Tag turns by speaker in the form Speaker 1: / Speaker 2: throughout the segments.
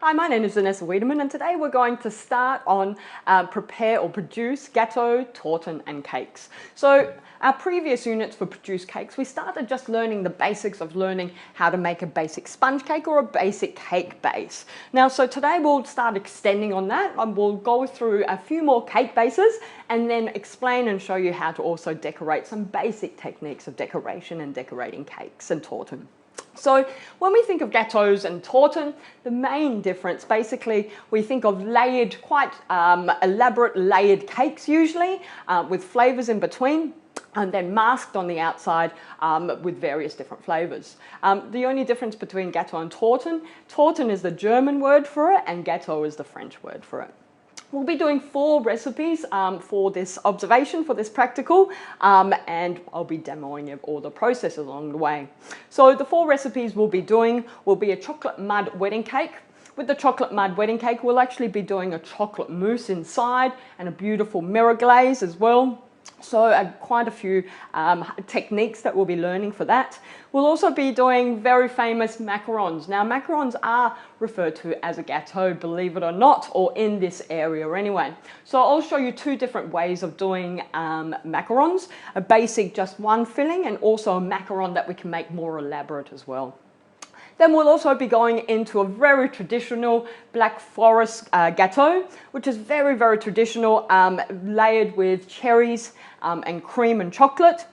Speaker 1: Hi, my name is Vanessa Wiedemann, and today we're going to start on prepare or produce Gateaux, Torten and Cakes. So our previous units for produce cakes, we started just learning the basics of learning how to make a basic sponge cake or a basic cake base. Now, so today we'll start extending on that, and we'll go through a few more cake bases and then explain and show you how to also decorate some basic techniques of decoration and decorating cakes and torten. So when we think of gateaux and torten, the main difference, basically, we think of layered, quite elaborate layered cakes usually, with flavours in between, and then masked on the outside with various different flavours. The only difference between gateaux and torten is the German word for it, and gateau is the French word for it. We'll be doing 4 recipes for this observation, for this practical, and I'll be demoing all the processes along the way. So the 4 recipes we'll be doing will be a chocolate mud wedding cake. With the chocolate mud wedding cake, we'll actually be doing a chocolate mousse inside and a beautiful mirror glaze as well. So quite a few techniques that we'll be learning for that. We'll also be doing very famous macarons. Now, macarons are referred to as a gateau, believe it or not, or in this area anyway. So I'll show you 2 different ways of doing macarons, a basic just one filling and also a macaron that we can make more elaborate as well. Then we'll also be going into a very traditional Black Forest gateau, which is very, very traditional, layered with cherries and cream and chocolate.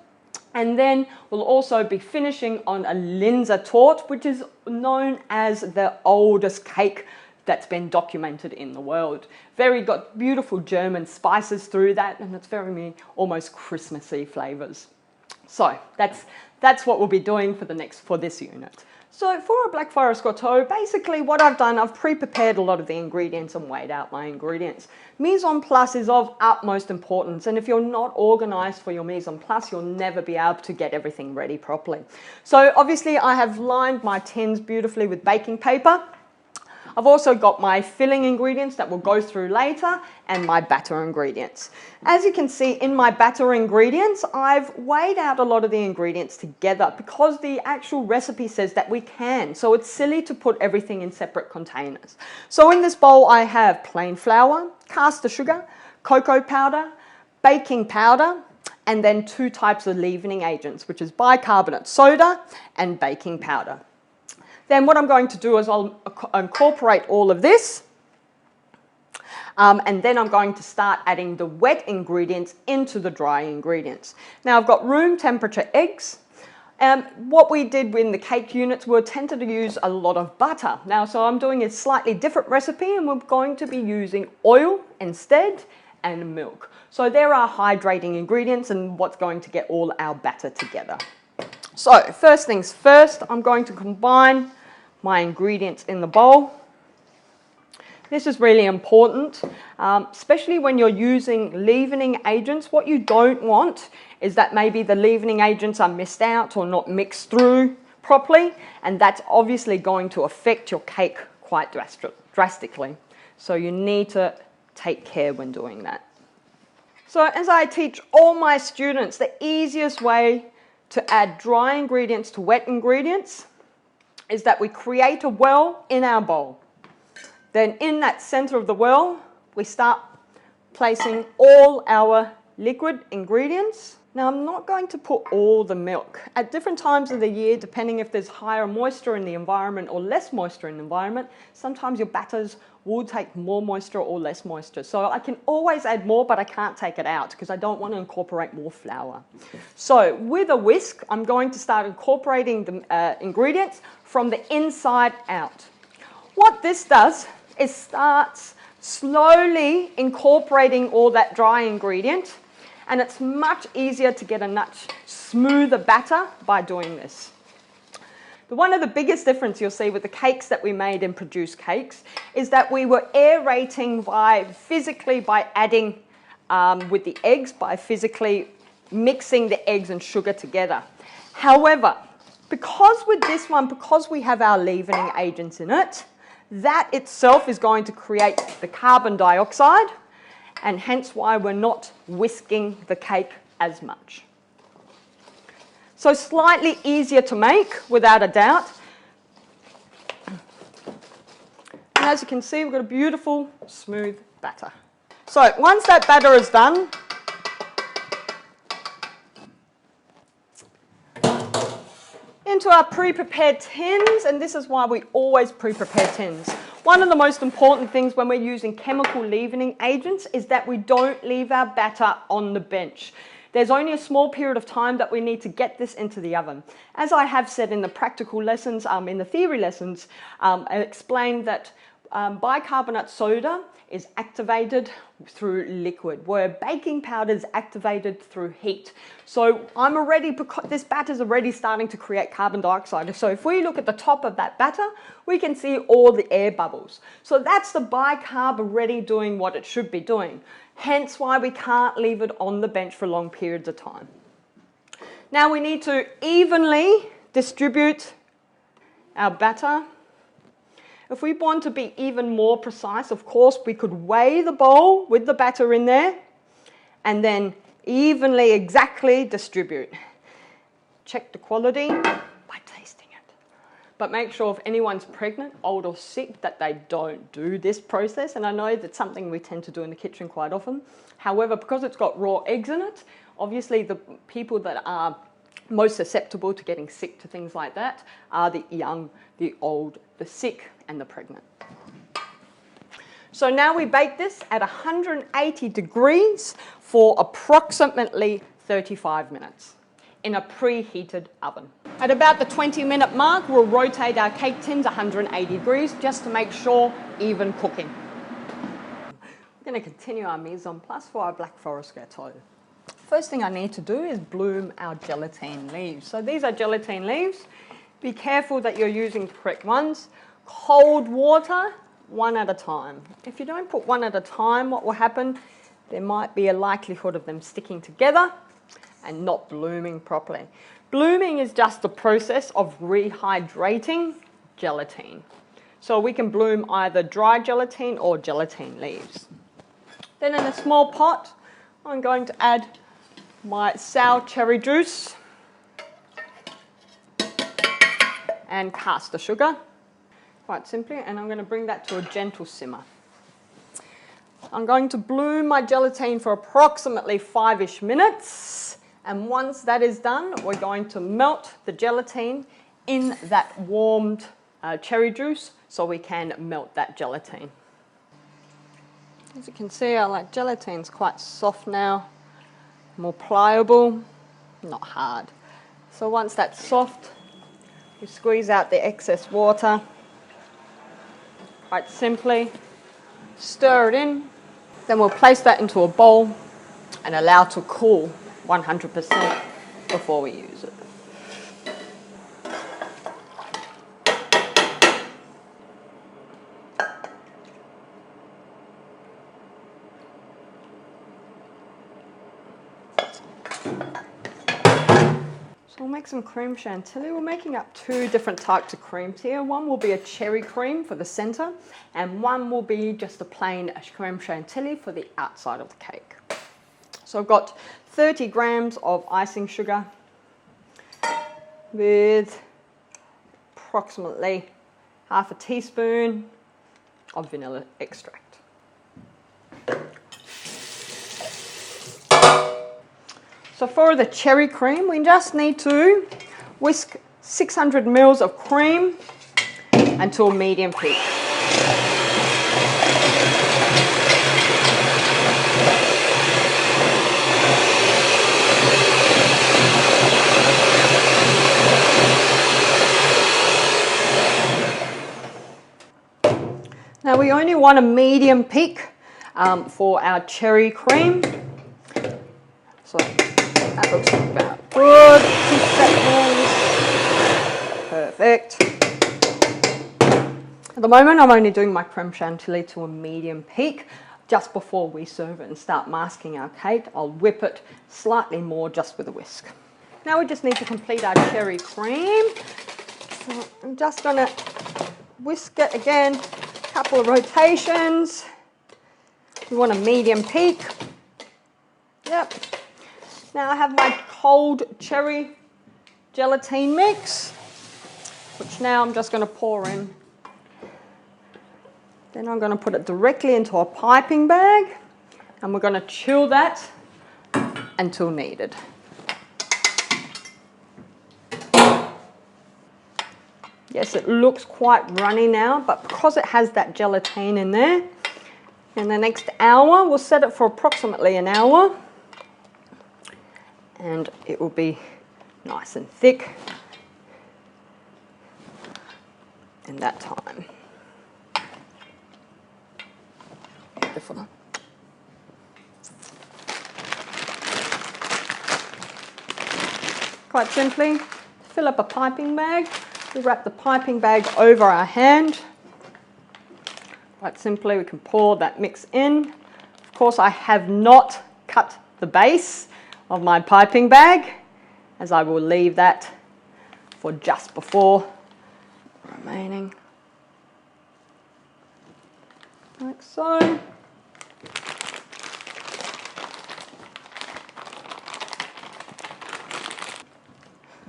Speaker 1: And then we'll also be finishing on a Linzer tort, which is known as the oldest cake that's been documented in the world. Got beautiful German spices through that, and it's very almost Christmassy flavours. So that's what we'll be doing for this unit. So for a Black Forest gateau, basically what I've done, I've pre-prepared a lot of the ingredients and weighed out my ingredients. Mise en place is of utmost importance, and if you're not organised for your mise en place, you'll never be able to get everything ready properly. So obviously I have lined my tins beautifully with baking paper. I've also got my filling ingredients that we'll go through later and my batter ingredients. As you can see in my batter ingredients, I've weighed out a lot of the ingredients together because the actual recipe says that we can. So it's silly to put everything in separate containers. So in this bowl, I have plain flour, caster sugar, cocoa powder, baking powder, and then 2 types of leavening agents, which is bicarbonate soda and baking powder. Then what I'm going to do is I'll incorporate all of this, and then I'm going to start adding the wet ingredients into the dry ingredients. Now I've got room temperature eggs. What we did in the cake units, we tended to use a lot of butter. Now, so I'm doing a slightly different recipe, and we're going to be using oil instead and milk. So there are hydrating ingredients and what's going to get all our batter together. So first things first, I'm going to combine my ingredients in the bowl. This is really important, especially when you're using leavening agents. What you don't want is that maybe the leavening agents are missed out or not mixed through properly, and that's obviously going to affect your cake quite drastically. So you need to take care when doing that. So as I teach all my students, the easiest way to add dry ingredients to wet ingredients is that we create a well in our bowl. Then in that center of the well, we start placing all our liquid ingredients. Now I'm not going to put all the milk. At different times of the year, depending if there's higher moisture in the environment or less moisture in the environment, sometimes your batters will take more moisture or less moisture. So I can always add more, but I can't take it out because I don't want to incorporate more flour. So with a whisk, I'm going to start incorporating the ingredients from the inside out. What this does is starts slowly incorporating all that dry ingredient, and it's much easier to get a much smoother batter by doing this. One of the biggest differences you'll see with the cakes that we made in Produce Cakes is that we were aerating physically by adding with the eggs, by physically mixing the eggs and sugar together. However, because with this one, because we have our leavening agents in it, that itself is going to create the carbon dioxide, and hence why we're not whisking the cake as much. So slightly easier to make, without a doubt. And as you can see, we've got a beautiful, smooth batter. So once that batter is done, into our pre-prepared tins, and this is why we always pre-prepare tins. One of the most important things when we're using chemical leavening agents is that we don't leave our batter on the bench. There's only a small period of time that we need to get this into the oven. As I have said in the practical lessons, in the theory lessons, I explained that bicarbonate soda is activated through liquid, where baking powder is activated through heat. So this batter is already starting to create carbon dioxide. So if we look at the top of that batter, we can see all the air bubbles. So that's the bicarb already doing what it should be doing. Hence why we can't leave it on the bench for long periods of time. Now we need to evenly distribute our batter. If we want to be even more precise, of course, we could weigh the bowl with the batter in there and then evenly, exactly distribute. Check the quality by tasting it. But make sure if anyone's pregnant, old or sick, that they don't do this process. And I know that's something we tend to do in the kitchen quite often. However, because it's got raw eggs in it, obviously the people that are most susceptible to getting sick to things like that are the young, the old, the sick, and the pregnant. So now we bake this at 180 degrees for approximately 35 minutes in a preheated oven. At about the 20-minute mark, we'll rotate our cake tins 180 degrees just to make sure even cooking. We're going to continue our mise en place for our Black Forest Gateaux. First thing I need to do is bloom our gelatine leaves. So these are gelatine leaves. Be careful that you're using the correct ones. Cold water, one at a time. If you don't put one at a time, what will happen? There might be a likelihood of them sticking together and not blooming properly. Blooming is just the process of rehydrating gelatine. So we can bloom either dry gelatine or gelatine leaves. Then in a small pot, I'm going to add my sour cherry juice and caster sugar, quite simply, and I'm going to bring that to a gentle simmer. I'm going to bloom my gelatine for approximately 5-ish minutes, and once that is done, we're going to melt the gelatine in that warmed cherry juice so we can melt that gelatine. As you can see, our gelatine's quite soft now, more pliable, not hard. So once that's soft, we squeeze out the excess water, quite simply, stir it in, then we'll place that into a bowl and allow to cool 100% before we use it. So we'll make some cream chantilly. We're making up 2 different types of creams here. One will be a cherry cream for the center, and one will be just a plain creme chantilly for the outside of the cake. So I've got 30 grams of icing sugar with approximately half a teaspoon of vanilla extract. So for the cherry cream, we just need to whisk 600 ml of cream until medium peak. Now we only want a medium peak for our cherry cream. So that looks about good. 2 seconds. Perfect. At the moment, I'm only doing my creme chantilly to a medium peak. Just before we serve it and start masking our cake, I'll whip it slightly more just with a whisk. Now we just need to complete our cherry cream. So I'm just going to whisk it again, a couple of rotations. We want a medium peak. Yep. Now I have my cold cherry gelatine mix, which now I'm just going to pour in Then I'm going to put it directly into a piping bag, and we're going to chill that until needed. Yes, it looks quite runny now, but because it has that gelatin in there, in the next hour, we'll set it for approximately an hour, and it will be nice and thick in that time. Beautiful. Quite simply, fill up a piping bag. We wrap the piping bag over our hand. Quite simply, we can pour that mix in. Of course, I have not cut the base of my piping bag, as I will leave that for just before remaining. Like so.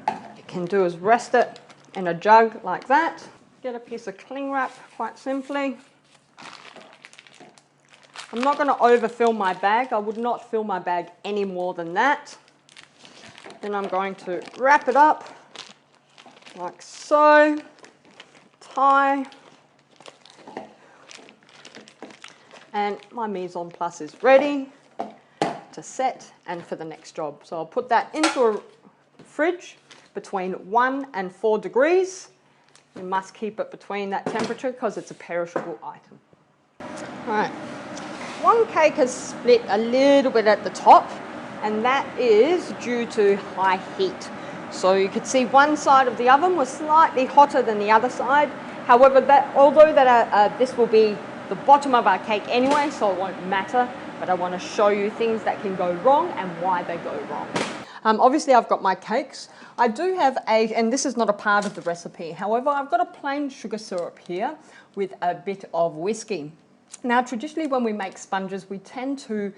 Speaker 1: What you can do is rest it in a jug like that. Get a piece of cling wrap, quite simply. I'm not going to overfill my bag. I would not fill my bag any more than that. Then I'm going to wrap it up like so, tie, and my mise en place is ready to set and for the next job. So I'll put that into a fridge between 1 and 4 degrees. You must keep it between that temperature because it's a perishable item. All right. One cake has split a little bit at the top, and that is due to high heat. So you could see one side of the oven was slightly hotter than the other side. However, although this will be the bottom of our cake anyway, so it won't matter, but I want to show you things that can go wrong and why they go wrong. Obviously, I've got my cakes. I do have and this is not a part of the recipe, however, I've got a plain sugar syrup here with a bit of whiskey. Now, traditionally when we make sponges, we tend to,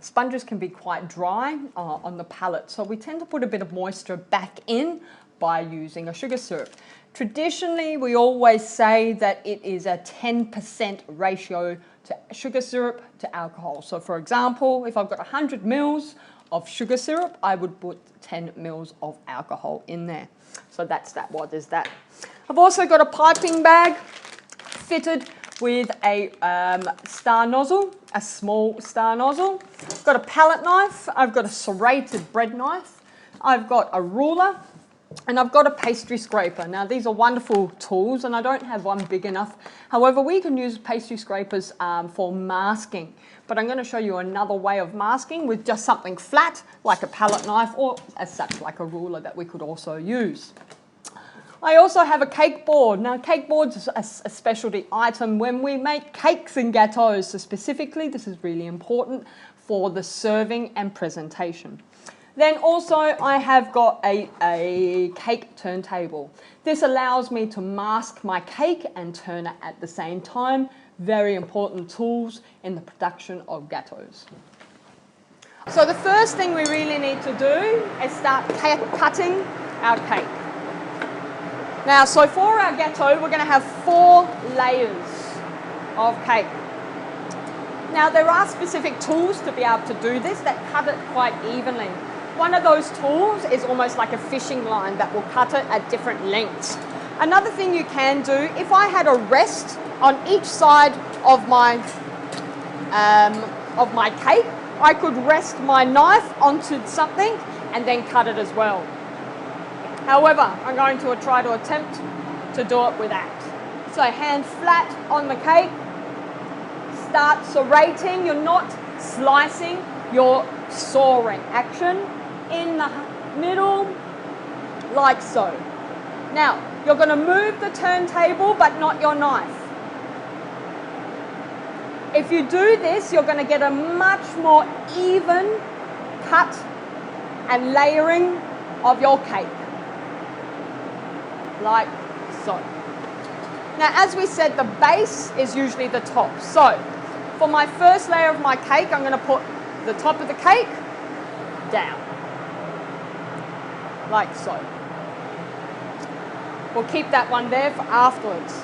Speaker 1: sponges can be quite dry on the palate, so we tend to put a bit of moisture back in by using a sugar syrup. Traditionally, we always say that it is a 10% ratio to sugar syrup to alcohol. So for example, if I've got 100 mils of sugar syrup, I would put 10 mils of alcohol in there. So that's that. What is that? I've also got a piping bag fitted with a star nozzle, a small star nozzle. I've got a palette knife, I've got a serrated bread knife, I've got a ruler, and I've got a pastry scraper. Now these are wonderful tools, and I don't have one big enough. However, we can use pastry scrapers for masking, but I'm going to show you another way of masking with just something flat like a palette knife, or as such like a ruler that we could also use. I also have a cake board. Now, cake boards is a specialty item when we make cakes and gateaux. So specifically, this is really important for the serving and presentation. Then also, I have got a cake turntable. This allows me to mask my cake and turn it at the same time. Very important tools in the production of gateaux. So the first thing we really need to do is start cutting our cake. Now, so for our gateau, we're going to have 4 layers of cake. Now, there are specific tools to be able to do this that cut it quite evenly. One of those tools is almost like a fishing line that will cut it at different lengths. Another thing you can do, if I had a rest on each side of my cake, I could rest my knife onto something and then cut it as well. However, I'm going to try to attempt to do it without. So hand flat on the cake, start serrating. You're not slicing, you're sawing. Action in the middle, like so. Now, you're going to move the turntable, but not your knife. If you do this, you're going to get a much more even cut and layering of your cake. Like so. Now, as we said, the base is usually the top. So, for my first layer of my cake, I'm going to put the top of the cake down. Like so. We'll keep that one there for afterwards.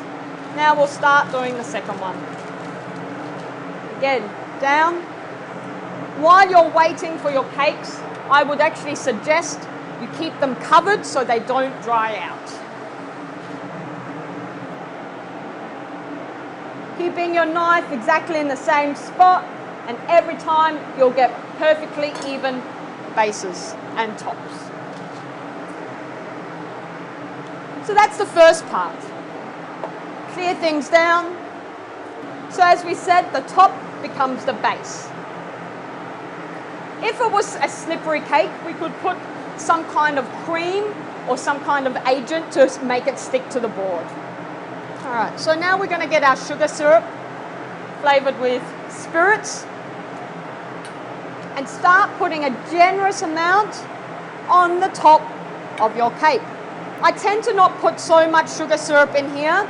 Speaker 1: Now we'll start doing the second one. Again, down. While you're waiting for your cakes, I would actually suggest you keep them covered so they don't dry out. Keeping your knife exactly in the same spot, and every time you'll get perfectly even bases and tops. So that's the first part. Clear things down. So as we said, the top becomes the base. If it was a slippery cake, we could put some kind of cream or some kind of agent to make it stick to the board. All right, so now we're going to get our sugar syrup flavored with spirits and start putting a generous amount on the top of your cake. I tend to not put so much sugar syrup in here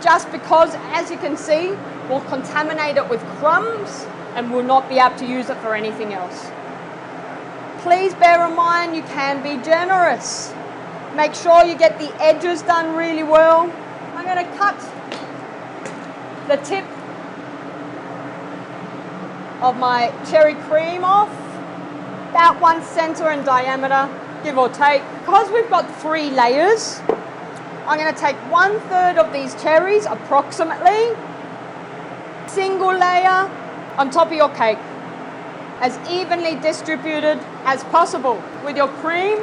Speaker 1: just because, as you can see, we'll contaminate it with crumbs and will not be able to use it for anything else. Please bear in mind you can be generous. Make sure you get the edges done really well. I'm going to cut the tip of my cherry cream off, about 1 centimeter in diameter, give or take. Because we've got 3 layers, I'm going to take 1/3 of these cherries, approximately, single layer on top of your cake, as evenly distributed as possible with your cream.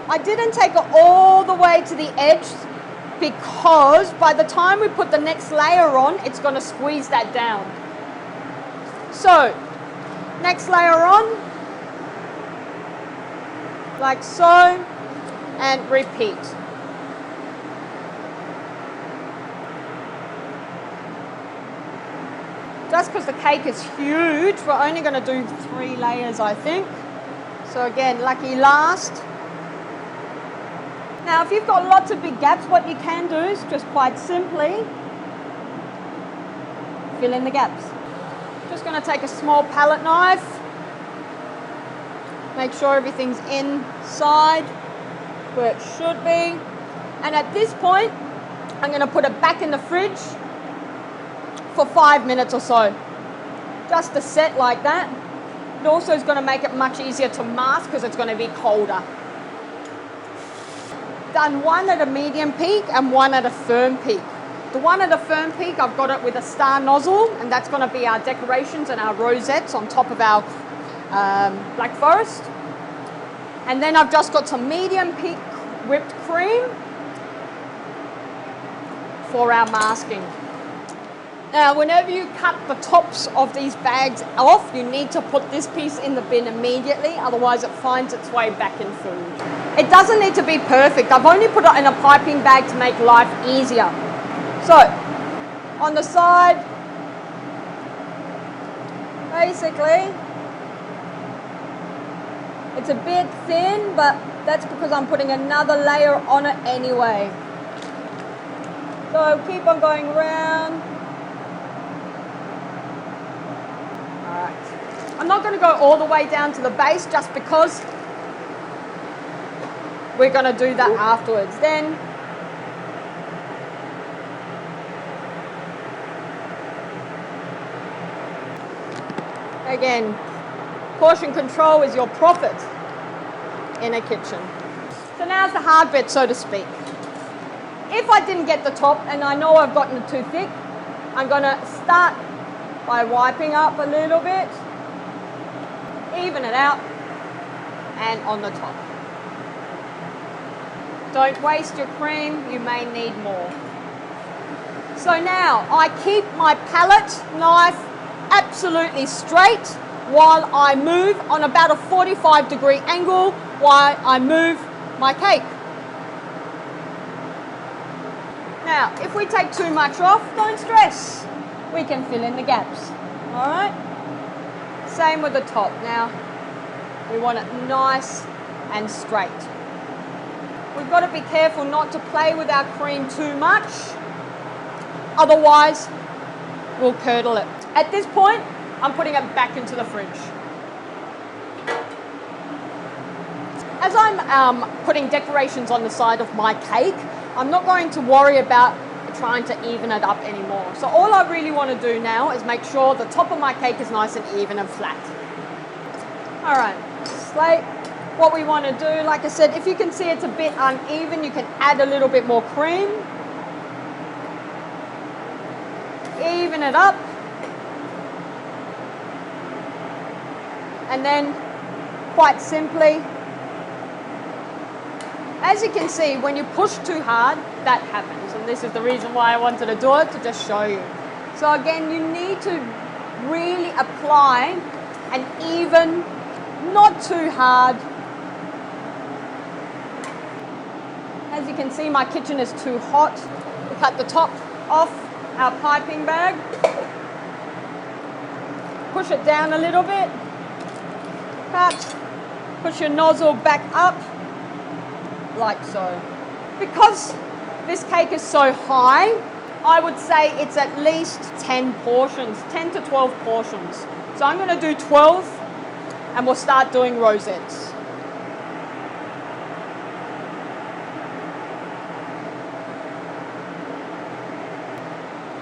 Speaker 1: I didn't take it all the way to the edge because by the time we put the next layer on, it's going to squeeze that down. So, next layer on, like so, and repeat. Just because the cake is huge, we're only going to do 3 layers, I think. So again, lucky last. Now, if you've got lots of big gaps, what you can do is just quite simply fill in the gaps. Just going to take a small palette knife, make sure everything's inside where it should be, and at this point I'm going to put it back in the fridge for 5 minutes or so, just to set like that. It also is going to make it much easier to mask because it's going to be colder. Done one at a medium peak and one at a firm peak. The one at a firm peak, I've got it with a star nozzle, and that's going to be our decorations and our rosettes on top of our Black Forest. And then I've just got some medium peak whipped cream for our masking. Now, whenever you cut the tops of these bags off, you need to put this piece in the bin immediately, otherwise it finds its way back in food. It doesn't need to be perfect. I've only put it in a piping bag to make life easier. So, on the side, basically, it's a bit thin, but that's because I'm putting another layer on it anyway. So keep on going around. Alright. I'm not going to go all the way down to the base just because we're going to do that afterwards. Then again, portion control is your profit in a kitchen. So now's the hard bit, so to speak. If I didn't get the top and I know I've gotten it too thick, I'm going to start by wiping up a little bit, even it out, and on the top. Don't waste your cream, you may need more. So now I keep my palette knife absolutely straight while I move on about a 45-degree angle while I move my cake. Now, if we take too much off, don't stress. We can fill in the gaps. All right? Same with the top. Now, we want it nice and straight. We've got to be careful not to play with our cream too much. Otherwise, we'll curdle it. At this point, I'm putting it back into the fridge. As I'm putting decorations on the side of my cake, I'm not going to worry about trying to even it up anymore. So all I really want to do now is make sure the top of my cake is nice and even and flat. All right, slate. What we want to do, like I said, if you can see it's a bit uneven, you can add a little bit more cream. Even it up. And then, quite simply, as you can see, when you push too hard, that happens. And this is the reason why I wanted to do it, to just show you. So again, you need to really apply an even, not too hard. As you can see, my kitchen is too hot. We cut the top off our piping bag. Push it down a little bit. Cut. Push your nozzle back up, like so. Because this cake is so high, I would say it's at least 10 portions, 10 to 12 portions. So I'm going to do 12 and we'll start doing rosettes.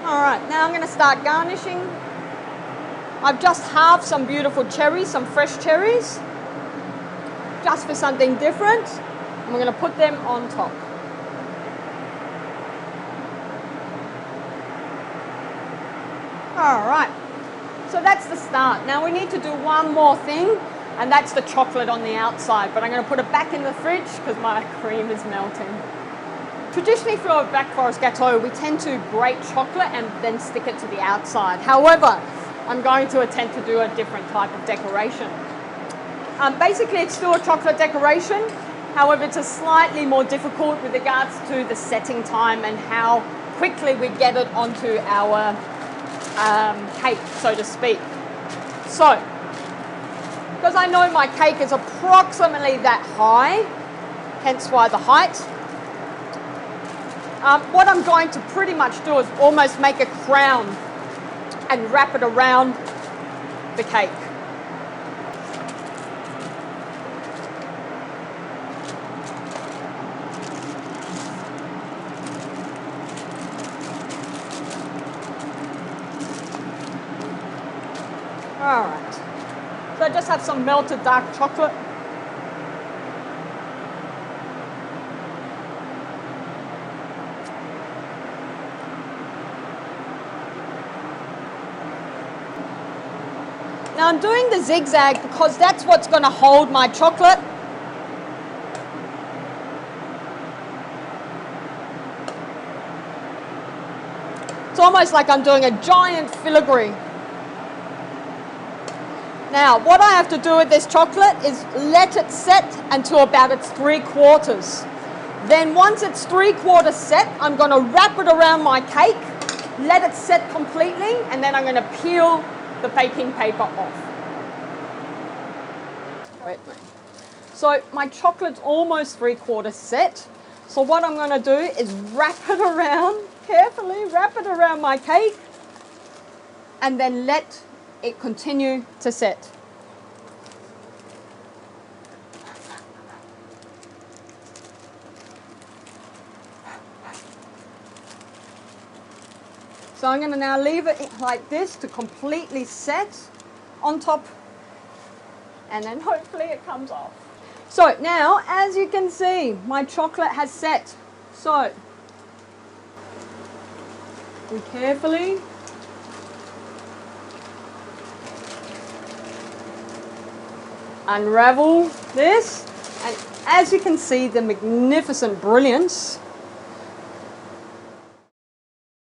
Speaker 1: All right, now I'm going to start garnishing. I've just halved some beautiful cherries, some fresh cherries, just for something different. And we're going to put them on top. All right, so that's the start. Now we need to do one more thing, and that's the chocolate on the outside. But I'm going to put it back in the fridge because my cream is melting. Traditionally for a Black Forest Gateaux, we tend to grate chocolate and then stick it to the outside. However, I'm going to attempt to do a different type of decoration. Basically, it's still a chocolate decoration. However, it's a slightly more difficult with regards to the setting time and how quickly we get it onto our cake, so to speak. So, because I know my cake is approximately that high, hence why the height, what I'm going to pretty much do is almost make a crown and wrap it around the cake. All right, so I just have some melted dark chocolate. Now I'm doing the zigzag because that's what's going to hold my chocolate. It's almost like I'm doing a giant filigree. Now, what I have to do with this chocolate is let it set until about it's 3/4. Then once it's 3/4 set, I'm going to wrap it around my cake, let it set completely, and then I'm going to peel the baking paper off. So my chocolate's almost 3/4 set. So what I'm going to do is wrap it around, carefully wrap it around my cake, and then let it continue to set. So I'm going to now leave it like this to completely set on top, and then hopefully it comes off. So now, as you can see, my chocolate has set. So we carefully unravel this, and as you can see, the magnificent brilliance